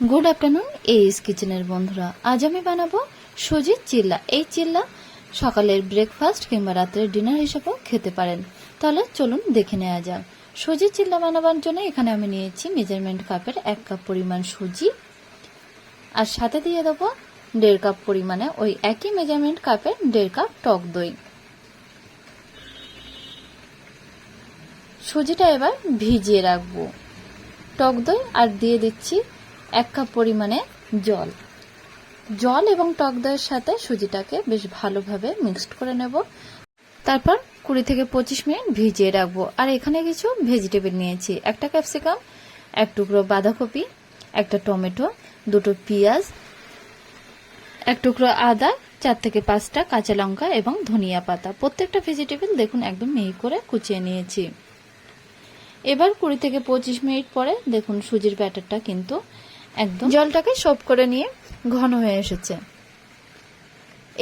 Good afternoon এইস কিচেনের বন্ধুরা, আজ আমি বানাবো সুজির চিল্লা। এই চিল্লা সকালের ব্রেকফাস্ট কিংবা রাতের ডিনার হিসেবেও খেতে পারেন। তাহলে চলুন দেখে নেওয়া যাক। সুজির চিল্লা বানাবার জন্য এখানে আমি নিয়েছি মেজারমেন্ট কাপের 1 কাপ পরিমাণ সুজি, আর সাথে দিয়ে দেবো 1.5 কাপ পরিমাণে ওই একই মেজারমেন্ট কাপের 1.5 কাপ টক দই। সুজিটা এবার ভিজিয়ে রাখবো টক দই, আর দিয়ে দিচ্ছি 1 কাপ পরিমাণে জল এবং টক দইয়ের সাথে সুজিটাকে বেশ ভালোভাবে মিক্সড করে নেব। তারপর 20 থেকে 25 মিনিট ভিজিয়ে রাখবো। আর এখানে কিছু ভেজিটেবল নিয়েছি, একটা ক্যাপসিকাম, 1 টুকরো বাঁধাকপি, একটা টমেটো, 2টো পেঁয়াজ, 1 টুকরো আদা, 4 থেকে 5টা কাঁচা লঙ্কা এবং ধনিয়া পাতা। প্রত্যেকটা ভেজিটেবল দেখুন একদম মিহি করে কুচিয়ে নিয়েছি। এবার 20 থেকে 25 মিনিট পরে দেখুন সুজির ব্যাটারটা কিন্তু একদম জলটাকে সোপ করে নিয়ে ঘন হয়ে এসেছে।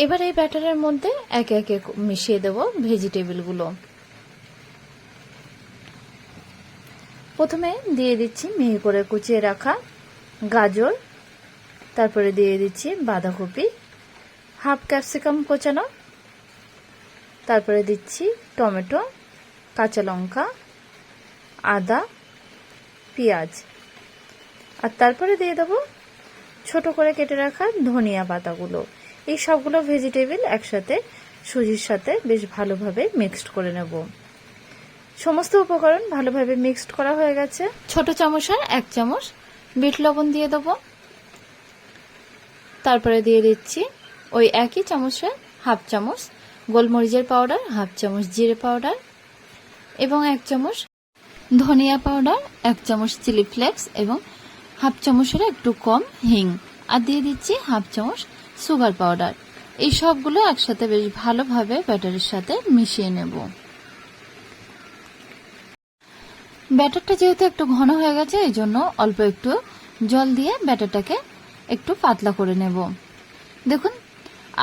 এবার এই ব্যাটারের মধ্যে একে একে মিশিয়ে দেব ভেজিটেবলগুলো। প্রথমে দিয়ে দিচ্ছি মিহি করে কুচিয়ে রাখা গাজর, তারপরে দিয়ে দিচ্ছি বাঁধাকপি, হাফ ক্যাপসিকাম কোচানো, তারপরে দিচ্ছি টমেটো, কাঁচা লঙ্কা, আদা, পেঁয়াজ, আর তারপরে দিয়ে দেবো ছোট করে কেটে রাখা ধনিয়া পাতাগুলো। এই সবগুলো ভেজিটেবল একসাথে সুজির সাথে বেশ ভালোভাবে মিক্সড করে নেব। সমস্ত উপকরণ ভালোভাবে মিক্সড করা হয়ে গেছে। ছোট চামচের 1 চামচ বিট লবণ দিয়ে দেবো। তারপরে দিয়ে দিচ্ছি ওই একই চামচে হাফ চামচ গোলমরিচের পাউডার, হাফ চামচ জিরে পাউডার এবং 1 চামচ ধনিয়া পাউডার, 1 চামচ চিলি ফ্লেক্স এবং হাফ চামচের একটু কম হিং, আর দিয়ে দিচ্ছি হাফ চামচ সুগার পাউডার। এই সবগুলো একসাথে বেশ ভালোভাবে ব্যাটারের সাথে মিশিয়ে নেব। ব্যাটারটা যেহেতু একটু ঘন হয়ে গেছে, এই জন্য অল্প একটু জল দিয়ে ব্যাটারটাকে একটু পাতলা করে নেব। দেখুন,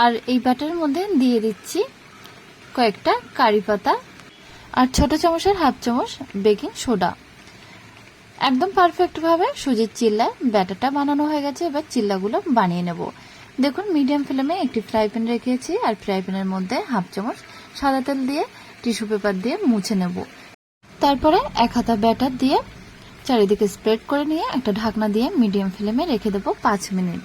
আর এই ব্যাটারের মধ্যে দিয়ে দিচ্ছি কয়েকটা কারি পাতা আর ছোট চামচের হাফ চামচ বেকিং সোডা। একদম পারফেক্টভাবে সুজির চিল্লা ব্যাটারটা বানানো হয়ে গেছে। এবার চিল্লাগুলো বানিয়ে নেব। দেখুন, মিডিয়াম ফ্লেমে একটি ফ্রাই প্যান রেখেছি, আর ফ্রাই প্যানের মধ্যে হাফ চামচ সাদা তেল দিয়ে টিস্যু পেপার দিয়ে মুছে নেব। তারপরে 1 হাতা ব্যাটার দিয়ে চারিদিকে স্প্রেড করে নিয়ে একটা ঢাকনা দিয়ে মিডিয়াম ফ্লেমে রেখে দেবো 5 মিনিট।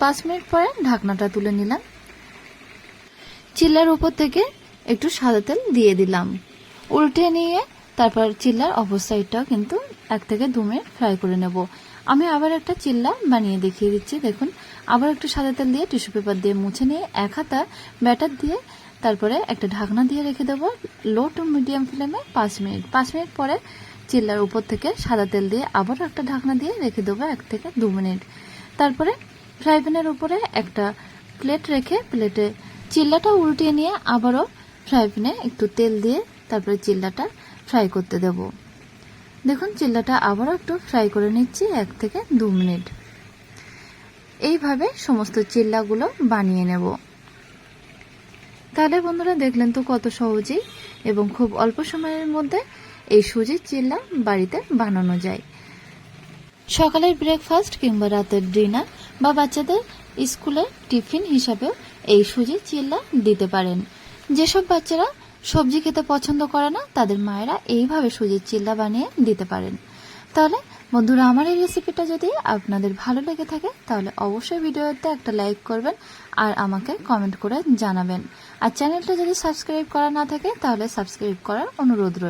5 মিনিট পরে ঢাকনাটা তুলে নিলাম। চিল্লার উপর থেকে একটু সাদা তেল দিয়ে দিলাম, উল্টে নিয়ে তারপর চিল্লার অপর সাইডটাও কিন্তু 1 থেকে 2 মিনিট ফ্রাই করে নেব। আমি আবার একটা চিল্লা বানিয়ে দেখিয়ে দিচ্ছি। দেখুন, আবার একটু সাদা তেল দিয়ে টিস্যু পেপার দিয়ে মুছে নিয়ে 1 হাতা ব্যাটার দিয়ে তারপরে একটা ঢাকনা দিয়ে রেখে দেবো লো টু মিডিয়াম ফ্লেমে 5 মিনিট। 5 মিনিট পরে চিল্লার উপর থেকে সাদা তেল দিয়ে আবার একটা ঢাকনা দিয়ে রেখে দেবো 1 থেকে 2 মিনিট। তারপরে ফ্রাই প্যানের উপরে একটা প্লেট রেখে প্লেটে চিল্লাটা উল্টিয়ে নিয়ে আবারও ফ্রাই প্যানে একটু তেল দিয়ে তারপরে চিল্লাটা ফ্রাই করতে দেব। দেখুন, চিল্লাটা আবারও একটু ফ্রাই করে নিচ্ছি 1 থেকে 2 মিনিট। এইভাবে সমস্ত চিল্লাগুলো বানিয়ে নেব। তাহলে বন্ধুরা, দেখলেন তো কত সহজেই এবং খুব অল্প সময়ের মধ্যে এই সুজির চিল্লা বাড়িতে বানানো যায়। সকালের ব্রেকফাস্ট কিংবা রাতের ডিনার বা বাচ্চাদের স্কুলে টিফিন হিসাবেও এই সুজির চিল্লা দিতে পারেন। যেসব বাচ্চারা সবজি খেতে পছন্দ করে না, তাদের মায়েরা এইভাবে সুজির চিল্লা বানিয়ে দিতে পারেন। তাহলে বন্ধুরা, আমার এই রেসিপিটা যদি আপনাদের ভালো লেগে থাকে তাহলে অবশ্যই ভিডিওতে একটা লাইক করবেন আর আমাকে কমেন্ট করে জানাবেন। আর চ্যানেলটা যদি সাবস্ক্রাইব করা না থাকে তাহলে সাবস্ক্রাইব করার অনুরোধ রইল।